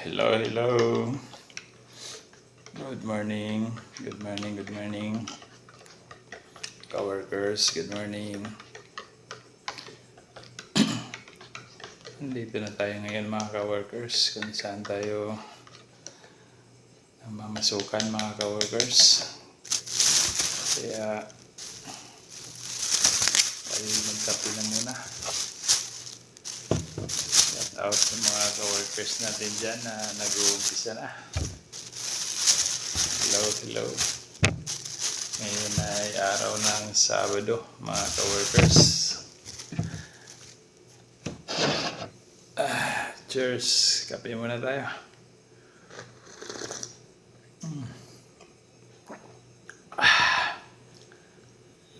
Hello, hello. Good morning. Good morning, good morning. Coworkers, good morning. Nandito na tayo ngayon mga coworkers, kung saan tayo mamasukan mga coworkers. Kaya tayo magkape na muna. Shout out sa mga coworkers natin dyan na nag-uumpisa na. Hello, hello. Ngayon ay araw ng Sabado mga coworkers. Cheers! Kape muna tayo.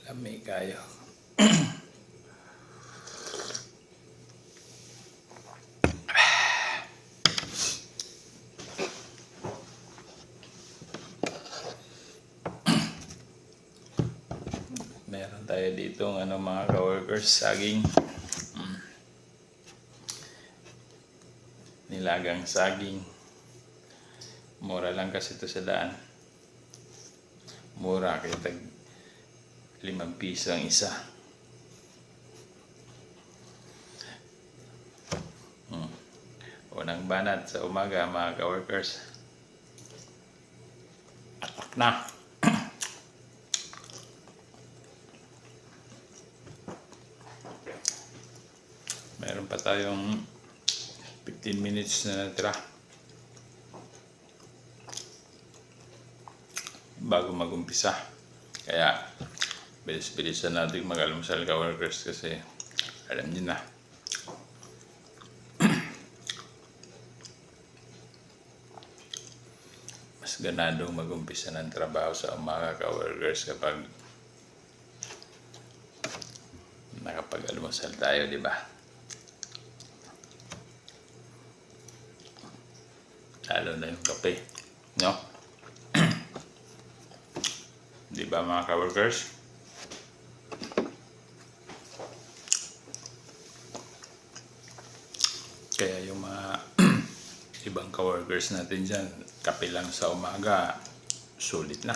Lamig kayo. Meron tayo dito mga coworkers, saging. Nilagang saging. Mura lang kasi ito sa daan. Mura, kaya tag 5 piso ang isa. Unang banat sa umaga mga coworkers. Atak na. Meron pa tayong 15 minutes na natira bago mag-umpisa. Kaya bilis-bilisan natin mag-almusal coworkers kasi alam niyo na. Mas ganadong mag-umpisa ng trabaho sa umaga coworkers kapag nakapag-almusal tayo, di ba? Lalo na yung kape, no? Di ba mga coworkers? Kaya yung mga ibang coworkers natin dyan, kape lang sa umaga, sulit na.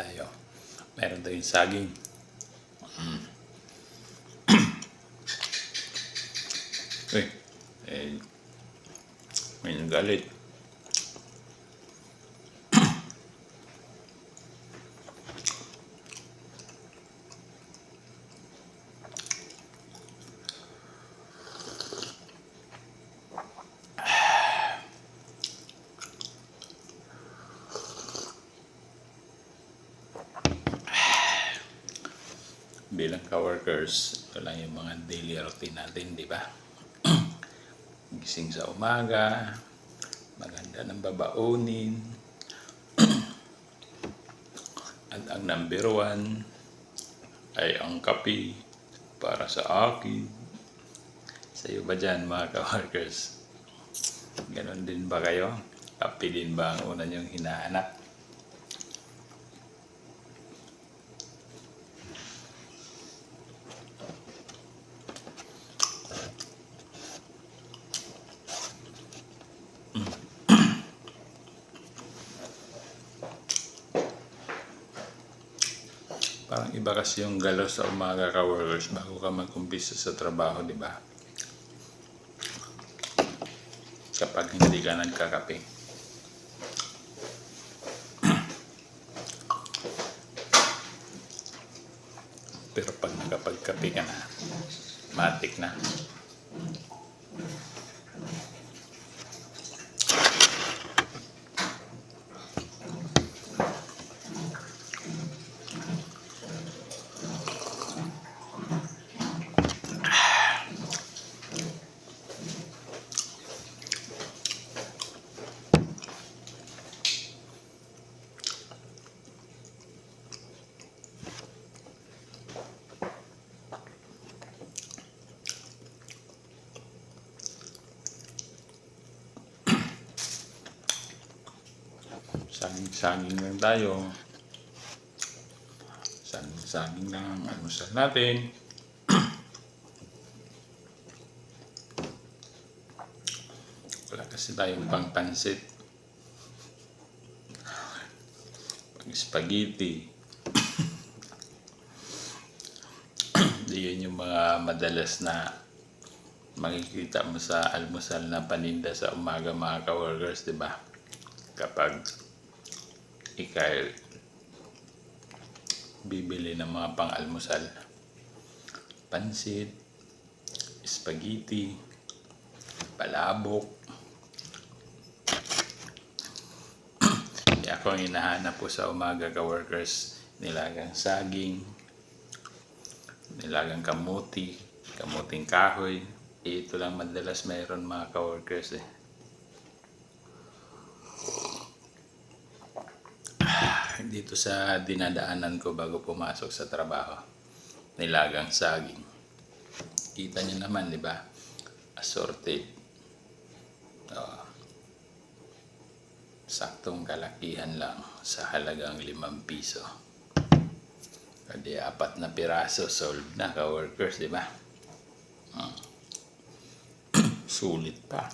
Tayo. Meron tayong saging. May nagalit. Bilang coworkers, ito lang yung mga daily routine natin, di ba? Gising sa umaga, maganda ng babaunin, at ang number 1 ay ang kape para sa akin. Sa iyo ba dyan mga coworkers? Ganon din ba kayo? Kape din ba ang una niyong hinahanap? Parang iba kasi yung galaw sa umaga coworkers bago ka mag-umpisa sa trabaho, di ba? Kapag hindi ka nagkakape. Pero pag nakapagkape ka na, matik na. Saging lang tayo. Saging lang ang almusal natin. Wala kasi tayong pangpansit. Spaghetti. Di yun yung mga madalas na makikita mo sa almusal na paninda sa umaga, mga ka-workers, di ba? Kapag ikaw bibili ng mga pang-almusal, pansit, spaghetti, palabok. Kaya ako ang hinahanap po sa umaga, ka-workers, nilagang saging, nilagang kamuti, kamuting kahoy. Ito lang madalas mayroon, mga ka-workers eh. Dito sa dinadaanan ko bago pumasok sa trabaho, nilagang saging. Kita niyo naman, di ba? Assorted. Saktong kalakihan lang sa halagang 5 piso. Kasi 4 na piraso sold na, ka-workers, di ba? Sulit pa.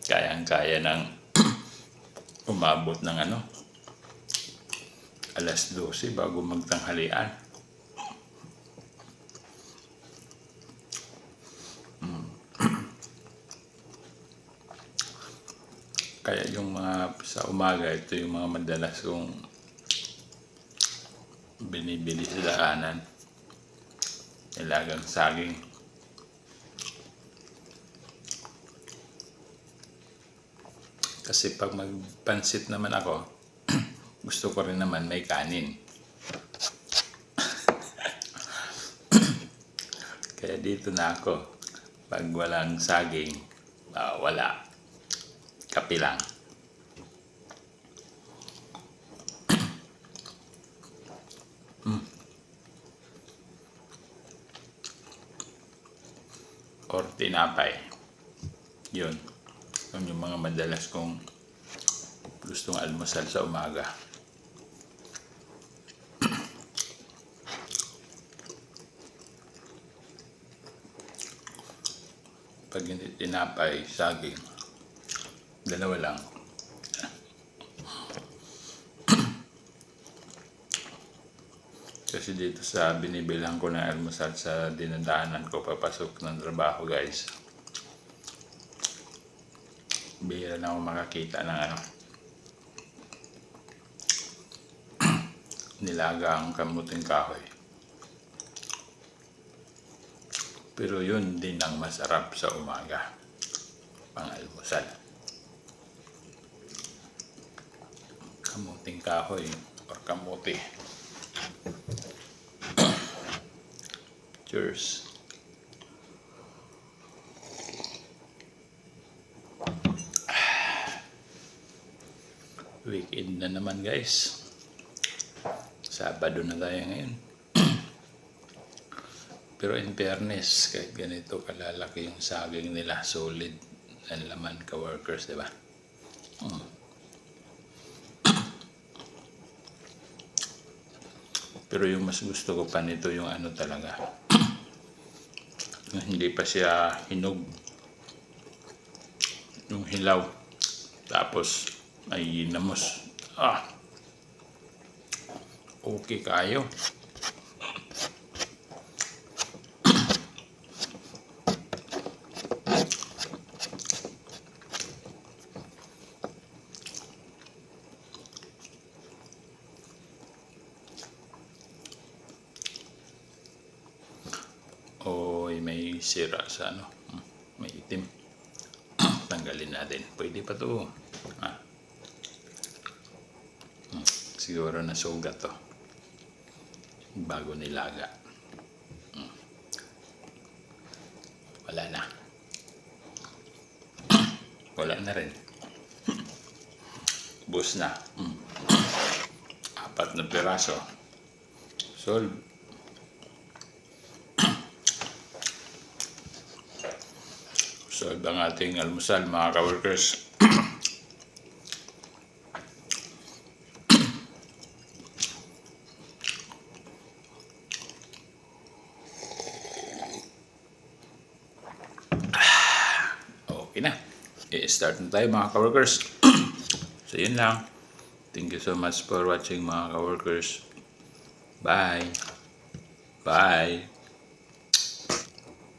Kayang-kaya ng umabot ng alas 12 bago magtanghalian. Kaya yung mga sa umaga, ito yung mga madalas kong binibili sa daanan. Nilagang saging. Kasi pag magpansit naman ako, gusto ko rin naman may kanin. Kaya dito na ako. Pag walang saging, wala. Kape lang. Or tinapay. Yun. Yun yung mga madalas kong gustong almusal sa umaga. Pag hindi tinapay, saging, dalawa lang. Kasi dito sa binibilang ko ng almusal sa dinadaanan ko papasok ng trabaho, guys, bihira na ako makakita ng nilagang kamuting kahoy. Pero yun din ang masarap sa umaga, pang almusal. Kamuting kahoy or kamuti. Cheers. Weekend na naman, guys. Sabado na tayo ngayon. Pero in fairness, kahit ganito kalalaki yung saging nila, solid ang laman, ka-workers, diba? Pero yung mas gusto ko pa nito yung talaga, hindi pa siya hinog, yung hilaw, tapos ay namos. Okay kayo. Oy, may sira sa may itim. Tanggalin natin. Pwede pa to. Siguro nasugat to. Bago nilaga. Wala na. Wala na rin. Bus na. 4 na piraso. Solve. Solve ang ating almusal, mga ka-workers. i-start na tayo mga ka-workers. So yun lang. Thank you so much for watching mga ka-workers. Bye. Bye.